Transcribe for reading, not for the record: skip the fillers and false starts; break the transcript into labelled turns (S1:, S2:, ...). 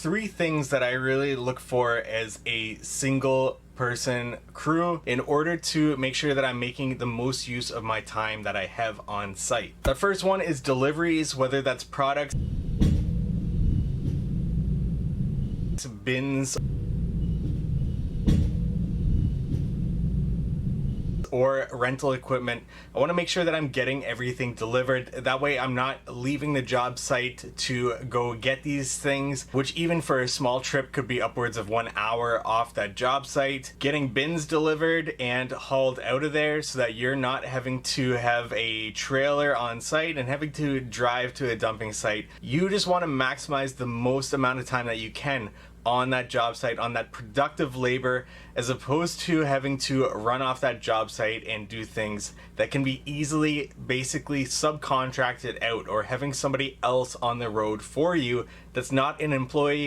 S1: three things that I really look for as a single person crew in order to make sure that I'm making the most use of my time that I have on site. The first one is deliveries, whether that's products, bins, or rental equipment. I want to make sure that I'm getting everything delivered. That way I'm not leaving the job site to go get these things, which even for a small trip could be upwards of 1 hour off that job site. Getting bins delivered and hauled out of there so that you're not having to have a trailer on site and having to drive to a dumping site. You just want to maximize the most amount of time that you can on that job site, on that productive labor, as opposed to having to run off that job site and do things that can be easily basically subcontracted out, or having somebody else on the road for you that's not an employee